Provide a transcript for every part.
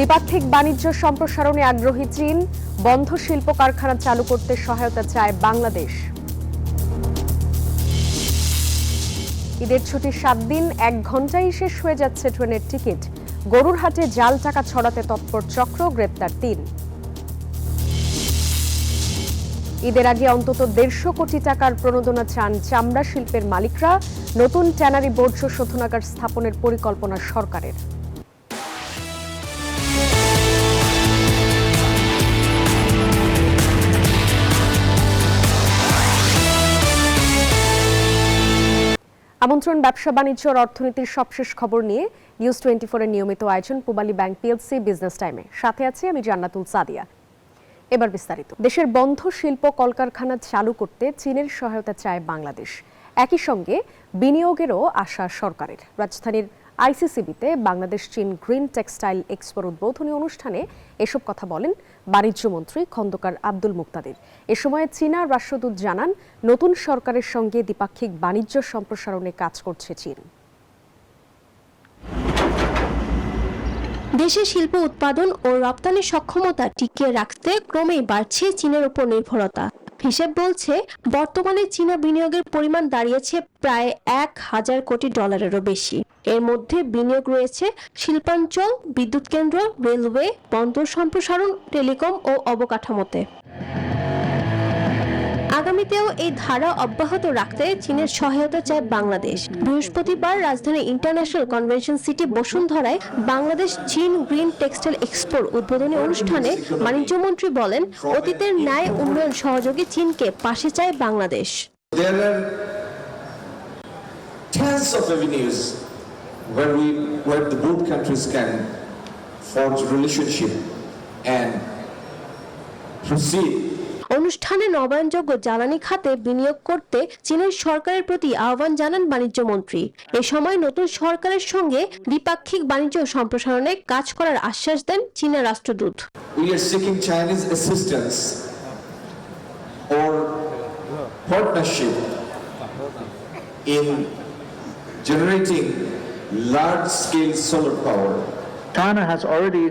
দ্বিপাক্ষিক বাণিজ্য সম্প্রসারণে আগ্রহী চীন, বন্ধ শিল্প কারখানা চালু করতে সহায়তা চায় বাংলাদেশ। ঈদের ছুটি 7 দিন, 1 ঘন্টায় শেষ হয়ে যাচ্ছে ট্রেনের টিকিট। গরুর হাটে জাল টাকা ছড়াতে তৎপর চক্র, গ্রেপ্তার 3। ঈদের আগে অন্তত 150 কোটি টাকার প্রণোদনা চান চামড়া শিল্পের মালিকরা। নতুন ট্যানারি বর্জ্য শোধনাগার স্থাপনের পরিকল্পনা সরকারের। আমন্ত্রণ ব্যবসা বাণিজ্য ও অর্থনীতির সবশেষ খবর নিয়ে নিউজ 24 এর নিয়মিত আয়োজন পূবালী ব্যাংক পিএলসি বিজনেস টাইমে। সাথে আছি আমি জান্নাতুল সাদিয়া। এবার বিস্তারিত। দেশের বন্ধ শিল্প কলকারখানা চালু করতে চীনের সহায়তা চায় বাংলাদেশ। একই সঙ্গে বিনিয়োগেরও আশা সরকারের। রাজধানীর আইসিসিবিতে বাংলাদেশ চীন গ্রিন টেক্সটাইল এক্সপোর উদ্বোধনী অনুষ্ঠানে এসব কথা বলেন বাণিজ্যমন্ত্রী খন্দকার আব্দুল মুক্তাদির। এ সময় চীনা রাষ্ট্রদূত জানান, নতুন সরকারের সঙ্গে দ্বিপাক্ষিক বাণিজ্য সম্প্রসারণে কাজ করছে চীন। দেশে শিল্প উৎপাদন ও রপ্তানি সক্ষমতা টিকিয়ে রাখতে ক্রমেই বাড়ছে চীনের উপর নির্ভরতা। হিসেব বলছে, বর্তমানে চীনা বিনিয়োগের পরিমাণ দাঁড়িয়েছে প্রায় 1000 কোটি ডলারেরও বেশি। এর মধ্যে বিনিয়োগ রয়েছে শিল্পাঞ্চল, বিদ্যুৎ কেন্দ্র, রেলওয়ে, বন্দর সম্প্রসারণ, টেলিকম ও অবকাঠামোতে। আগামীতেও এই ধারা অব্যাহত রাখতে চীনের সহায়তা চায় বাংলাদেশ। বৃহস্পতিবার রাজধানী ইন্টারন্যাশনাল কনভেনশন সিটি বসুন্ধরায় বাংলাদেশ চীন গ্রিন টেক্সটাইল এক্সপোর উদ্বোধনী অনুষ্ঠানে বাণিজ্যমন্ত্রী বলেন, অতীতের ন্যায় উন্নয়ন সহযোগী চীনকে পাশে চায় Bangladesh. where the both countries can forge relationship and proceed. অনুষ্ঠানে নবায়নযোগ্য জ্বালানি খাতে বিনিয়োগ করতে চীনের সরকারের প্রতি আহ্বান জানান বাণিজ্যমন্ত্রী। এ সময় নতুন সরকারের সঙ্গে দ্বিপাক্ষিক বাণিজ্য সম্প্রসারণে কাজ করার আশ্বাস দেন চীনের রাষ্ট্রদূত। We are seeking Chinese assistance or partnership in generating large-scale solar power. China has already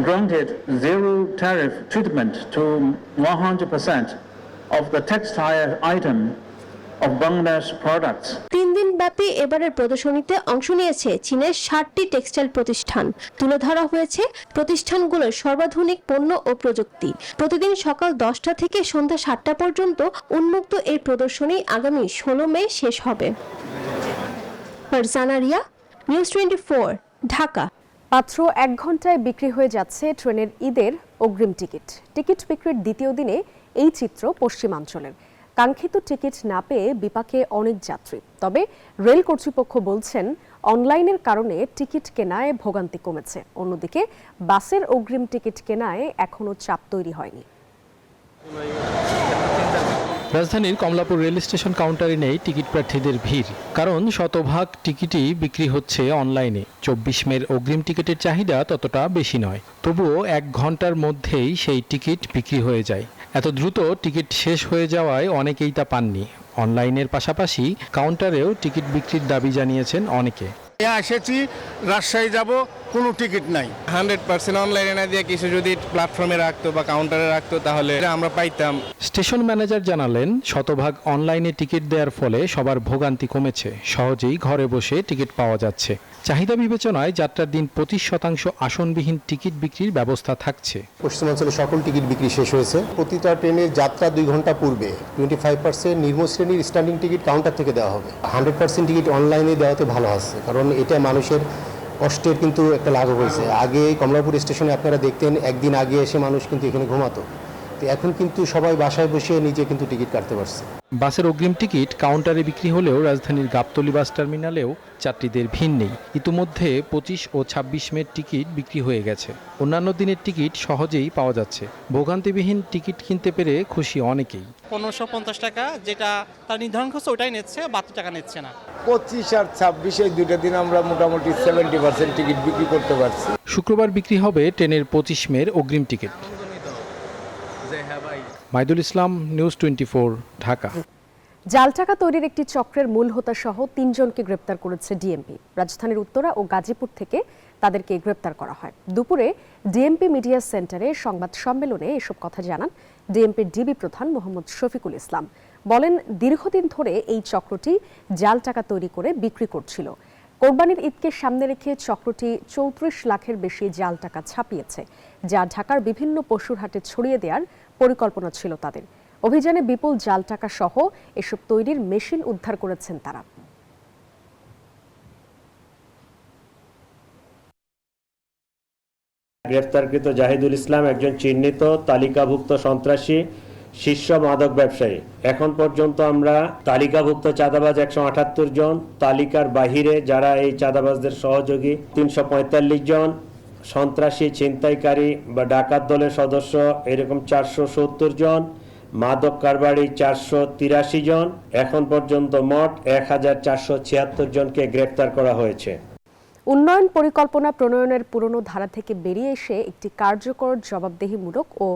granted zero tariff treatment to 100% of the textile item of Bangladesh products. 3 দিন ব্যাপী এবারের প্রদর্শনীতে অংশ নিয়েছে চীনের 60টি টেক্সটাইল প্রতিষ্ঠান। তুলে ধরা হয়েছে প্রতিষ্ঠানগুলোর সর্বাধুনিক পণ্য ও প্রযুক্তি। প্রতিদিন সকাল 10টা থেকে সন্ধ্যা 7টা পর্যন্ত উন্মুক্ত এই প্রদর্শনী আগামী 16 মে শেষ হবে। ফারজানা রিয়া, নিউজ 24, ঢাকা। মাত্র 1 ঘন্টায় বিক্রি হয়ে যাচ্ছে ট্রেনের ঈদের অগ্রিম টিকিট। টিকিট বিক্রির দ্বিতীয় দিনে এই চিত্র পশ্চিমাঞ্চলের। কাঙ্ক্ষিত টিকিট না পেয়ে বিপাকে অনেক যাত্রী। তবে রেল কর্তৃপক্ষ বলছেন, অনলাইনের কারণে টিকিট কেনায় ভোগান্তি কমেছে। অন্যদিকে বাসের অগ্রিম টিকিট কেনায় এখনো চাপ তৈরি হয়নি। রাজধানীর কমলাপুর রেল স্টেশন কাউন্টারে নেই টিকিট প্রার্থীদের ভিড়, কারণ শতভাগ টিকিটই বিক্রি হচ্ছে অনলাইনে। 24 মের অগ্রিম টিকিটের চাহিদা ততটা বেশি নয়, তবুও 1 ঘন্টার মধ্যেই সেই টিকিট বিক্রি হয়ে যায়। এত দ্রুত টিকিট শেষ হয়ে যাওয়ায় অনেকেই তা পাননি। অনলাইনের পাশাপাশি কাউন্টারেও টিকিট বিক্রির দাবি জানিয়েছেন অনেকে। এসেছি, রাজশাহী যাব, কোনো টিকিট নাই। 100% অনলাইনে না দিয়ে কিছু যদি প্ল্যাটফর্মে রাখতো বা কাউন্টারে রাখতো তাহলে আমরা পাইতাম। স্টেশন ম্যানেজার জানালেন, শতভাগ অনলাইনে টিকিট দেওয়ার ফলে সবার ভোগান্তি কমেছে। সহজেই ঘরে বসে টিকিট পাওয়া যাচ্ছে। চাহিদা বিবেচনায় যাত্রার দিন 25% আসনবিহীন টিকিট বিক্রির ব্যবস্থা থাকছে। পশ্চিমাঞ্চলে সকল টিকিট বিক্রি শেষ হয়েছে। প্রতিটা ট্রেনের যাত্রা 2 ঘন্টা পূর্বে 25% নিম্ন শ্রেণীর স্ট্যান্ডিং টিকিট কাউন্টার থেকে দেওয়া হবে। 100% টিকিট অনলাইনে দেওয়াতে ভালো আছে, কারণ এটা মানুষের কষ্টের কিন্তু একটা লাঘব হয়েছে। আগে কমলাপুর স্টেশনে আপনারা দেখতেন, একদিন আগে এসে মানুষ কিন্তু এখানে ঘুমাতো। এখন কিন্তু সবাই বাসায় বসে নিজে কিন্তু টিকিট কাটতে পারছে। বাসের অগ্রিম টিকিট কাউন্টারে বিক্রি হলেও রাজধানীর গাবতলী বাস টার্মিনালেও যাত্রীদের ভিড় নেই। ইতিমধ্যে 25 ও 26 মের টিকিট বিক্রি হয়ে গেছে। অন্যান্য দিনের টিকিট সহজেই পাওয়া যাচ্ছে। ভোগান্তিবিহীন টিকিট কিনতে পেরে খুশি অনেকেই। 1550 টাকা যেটা তার নির্ধারণ করছে ওটাই নিচ্ছে, 72 টাকা নিচ্ছে না। 25 আর 26 এই দুইটা দিন আমরা মোটামুটি 70% টিকিট বিক্রি করতে পারছি। শুক্রবার বিক্রি হবে ট্রেনের 25 মের অগ্রিম টিকিট। মাইদুল ইসলাম, নিউজ 24, ঢাকা। জাল টাকা তৈরির একটি চক্রের মূল হোতা সহ 3 জনকে গ্রেপ্তার করেছে ডিএমপি। রাজধানীর উত্তরা ও গাজীপুর থেকে তাদেরকে গ্রেপ্তার করা হয়। দুপুরে ডিএমপি মিডিয়া সেন্টারে সংবাদ সম্মেলনে এসব কথা জানান ডিএমপির ডিবি প্রধান মোহাম্মদ শফিকুল ইসলাম। বলেন, দীর্ঘদিন ধরে এই চক্রটি জাল টাকা তৈরি করে বিক্রি করছিল। কোরবানির ঈদকে সামনে রেখে চক্রটি 34 লাখের বেশি জাল টাকা ছাপিয়েছে, যা ঢাকার বিভিন্ন পশুর হাটে ছড়িয়ে দেওয়ার পরিকল্পনা ছিল তাদের। অভিযানে বিপুল জাল টাকা সহ এসব তৈরির মেশিন উদ্ধার করেছেন তারা। গ্রেফতারকৃত জাহিদুল ইসলাম একজন চিহ্নিত তালিকাভুক্ত সন্ত্রাসী শীর্ষ মাদক ব্যবসায়ী। এখন পর্যন্ত আমরা তালিকাভুক্ত চাঁদাবাজ 178 জন, তালিকার বাহিরে যারা এই চাঁদাবাজদের সহযোগী 345 জন, সন্ত্রাসী ছিনতাইকারী বা ডাকাত দলের সদস্য এরকম 470 জন, মাদক কারবারি 483 জন। এখন পর্যন্ত মোট 1476 জনকে গ্রেফতার করা হয়েছে। উন্নয়ন পরিকল্পনা প্রণয়নের পুরনো ধারা থেকে বেরিয়ে এসে একটি কার্যকর, জবাবদিহিমূলক ও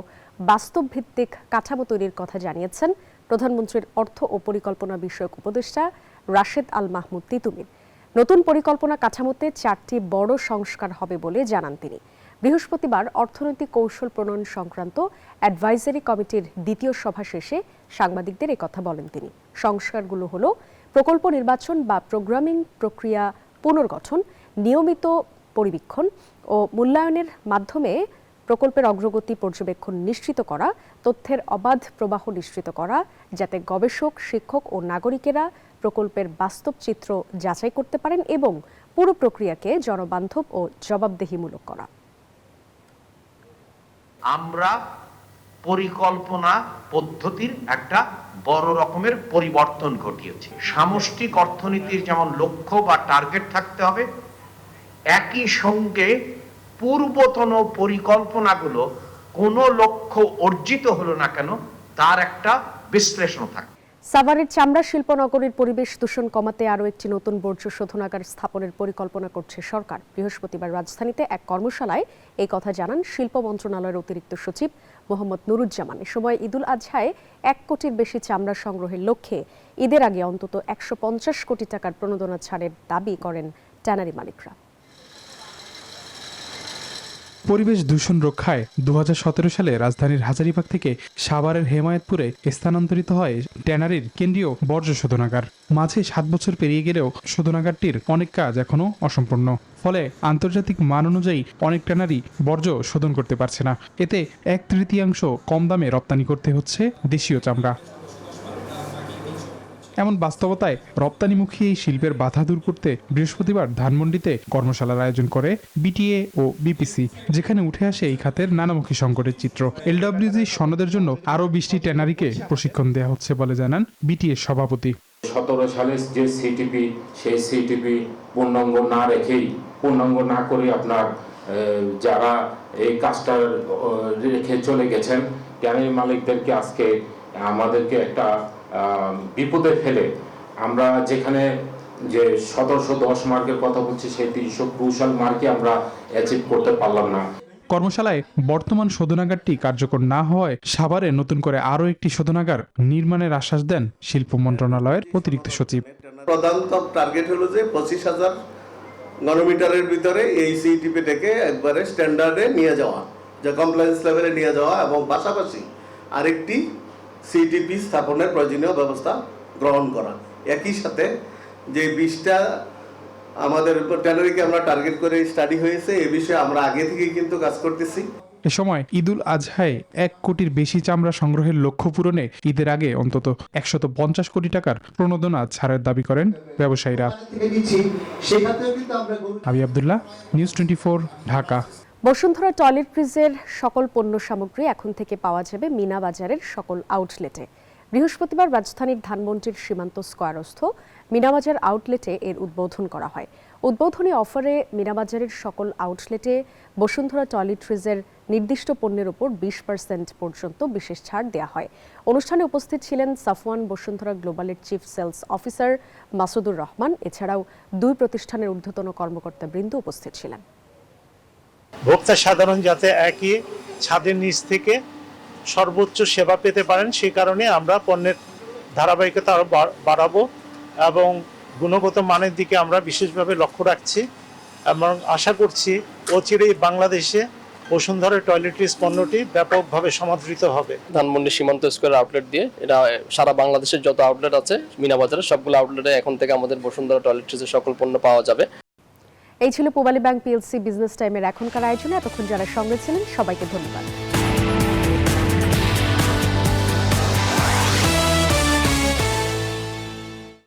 বাস্তবভিত্তিক কাঠামো তৈরির কথা জানিয়েছেন প্রধানমন্ত্রীর অর্থ ও পরিকল্পনা বিষয়ক উপদেষ্টা রাশেদ আল মাহমুদ তিতুমির। নতুন পরিকল্পনা কাঠামোতে 4টি বড় সংস্কার হবে বলে জানান তিনি। বৃহস্পতিবার অর্থনৈতিক কৌশল প্রণয়ন সংক্রান্ত অ্যাডভাইজারি কমিটির দ্বিতীয় সভা শেষে সাংবাদিকদের কথা বলেন তিনি। সংস্কারগুলো হলো প্রকল্প নির্বাচন বা প্রোগ্রামিং প্রক্রিয়া পুনর্গঠন, নিয়মিত পরিবীক্ষণ ও মূল্যায়নের মাধ্যমে প্রকল্পের অগ্রগতি পর্যবেক্ষণ নিশ্চিত করা, তথ্যের অবাধ প্রবাহ নিশ্চিত করা, যাতে গবেষক, শিক্ষক ও নাগরিকেরা প্রকল্পের বাস্তব চিত্র যাচাই করতে পারেন, এবং পুরো প্রক্রিয়াকে জনবান্ধব ও জবাবদিহিমূলক করা। আমরা পরিকল্পনা পদ্ধতির একটা বড় রকমের পরিবর্তন ঘটিয়েছি। সামষ্টিক অর্থনীতির যেমন লক্ষ্য বা টার্গেট থাকতে হবে, একই সঙ্গে পূর্বতন পরিকল্পনাগুলো কোনো লক্ষ্য অর্জিত হলো না কেন তার একটা বিশ্লেষণ থাকে। সাভারের চামড়া শিল্পনগরীর পরিবেশ দূষণ কমাতে আরও একটি নতুন বর্জ্য শোধনাগার স্থাপনের পরিকল্পনা করছে সরকার। বৃহস্পতিবার রাজধানীতে এক কর্মশালায় এই কথা জানান শিল্প মন্ত্রণালয়ের অতিরিক্ত সচিব মোহাম্মদ নুরুজ্জামান। এ সময় ঈদুল আজহায় 1 কোটির বেশি চামড়া সংগ্রহের লক্ষ্যে ঈদের আগে অন্তত 150 কোটি টাকার প্রণোদনা ছাড়ের দাবি করেন ট্যানারি মালিকরা। পরিবেশ দূষণ রক্ষায় 2017 সালে রাজধানীর হাজারীবাগ থেকে সাভারের হেমায়েতপুরে স্থানান্তরিত হয় ট্যানারির কেন্দ্রীয় বর্জ্য শোধনাগার। মাঝে 7 বছর পেরিয়ে গেলেও শোধনাগারটির অনেক কাজ এখনও অসম্পূর্ণ। ফলে আন্তর্জাতিক মান অনুযায়ী অনেক ট্যানারি বর্জ্য শোধন করতে পারছে না। এতে 1/3 কম দামে রপ্তানি করতে হচ্ছে দেশীয় চামড়া। এমন বাস্তবতায় রপ্তানিমুখী এই শিল্পের বাধা দূর করতে বৃহস্পতিবার ধানমন্ডিতে কর্মশালার আয়োজন করে বিটিএ ও বিপিসি, যেখানে উঠে আসে এই খাতের নানামুখী সংকটের চিত্র। এলডব্লিউজি সনদের জন্য আরও 20টি ট্যানারিকে প্রশিক্ষণ দেওয়া হচ্ছে বলে জানান বিটিএ সভাপতি। 17 সালে যে সিটিপি, সেই সিটিপি পূর্ণাঙ্গ না রেখেই, পূর্ণাঙ্গ না করে আপনার যারা এই কাজটা রেখে চলে গেছেন ট্যানারি মালিকদেরকে আজকে আমাদেরকে একটা বিপদে ফেলে আমরা যেখানে যে 1710 মার্কের কথা বলছি সেই 320 মার্কে আমরা অ্যাচিভ করতে পারলাম না। কর্মশালায় বর্তমান শোধনাগারটি কার্যকর না হওয়ায় সাভারে নতুন করে আরও একটি শোধনাগার নির্মাণের আশ্বাস দেন শিল্প মন্ত্রণালয়ের অতিরিক্ত সচিব। প্রধান টার্গেট হলো যে 25,000 ঘনমিটারের ভিতরে এই সিটিপিটাকে একবারে স্ট্যান্ডার্ডে নিয়ে যাওয়া, যে কমপ্লায়েন্স লেভেলে নিয়ে যাওয়া, এবং পাশাপাশি আরেকটি সিটিপি স্থাপনের প্রয়োজনীয় ব্যবস্থা গ্রহণ করা। একই সাথে যে 20টা আমাদের ট্যানারিকে আমরা টার্গেট করে স্টাডি হয়েছে, এ বিষয়ে আমরা আগে থেকেই কিন্তু কাজ করতেছি। এ সময় ঈদুল আজহায় 1 কোটির বেশি চামড়া সংগ্রহের লক্ষ্য পূরণে ঈদের আগে অন্তত 150 কোটি টাকার প্রণোদনা ছাড়ের দাবি করেন ব্যবসায়ীরা। আবি আব্দুল্লাহ, নিউজ 24, ঢাকা। বসুন্ধরা টয়লেট ফ্রিজের সকল পণ্য সামগ্রী এখন থেকে পাওয়া যাবে মিনা বাজারের সকল আউটলেটে। বৃহস্পতিবার রাজধানীর ধানমন্ডির সীমান্ত স্কয়ারস্থ মিনাবাজার আউটলেটে এর উদ্বোধন করা হয়। উদ্বোধনী অফারে মিনাবাজারের সকল আউটলেটে বসুন্ধরা টয়লেট ফ্রিজের নির্দিষ্ট পণ্যের উপর 20% পর্যন্ত বিশেষ ছাড় দেওয়া হয়। অনুষ্ঠানে উপস্থিত ছিলেন সাফওয়ান বসুন্ধরা গ্লোবালের chief sales officer Masudur Rahman. এছাড়াও 2 প্রতিষ্ঠানের ঊর্ধ্বতন কর্মকর্তাবৃন্দ উপস্থিত ছিলেন। ভোক্তা সাধারণ যাতে একই ছাদের নিচ থেকে সর্বোচ্চ সেবা পেতে পারেন, সেই কারণে আমরা পণ্যের ধারাবাহিকতা আরও বাড়াবো এবং গুণগত মানের দিকে আমরা বিশেষভাবে লক্ষ্য রাখছি এবং আশা করছি অচিরেই বাংলাদেশে বসুন্ধরা টয়লেট্রিজ পণ্যটি ব্যাপকভাবে সমাদৃত হবে। ধানমন্ডি সীমান্ত স্কয়ার আউটলেট দিয়ে এটা সারা বাংলাদেশের যত আউটলেট আছে মিনা বাজারে সবগুলো আউটলেটে এখন থেকে আমাদের বসুন্ধরা টয়লেট্রিজের সকল পণ্য পাওয়া যাবে। এই ছিল পূবালী ব্যাংক পিএলসি বিজনেস টাইমের এখনকার আয়োজনে। এতক্ষণ যারা সঙ্গে ছিলেন সবাইকে ধন্যবাদ।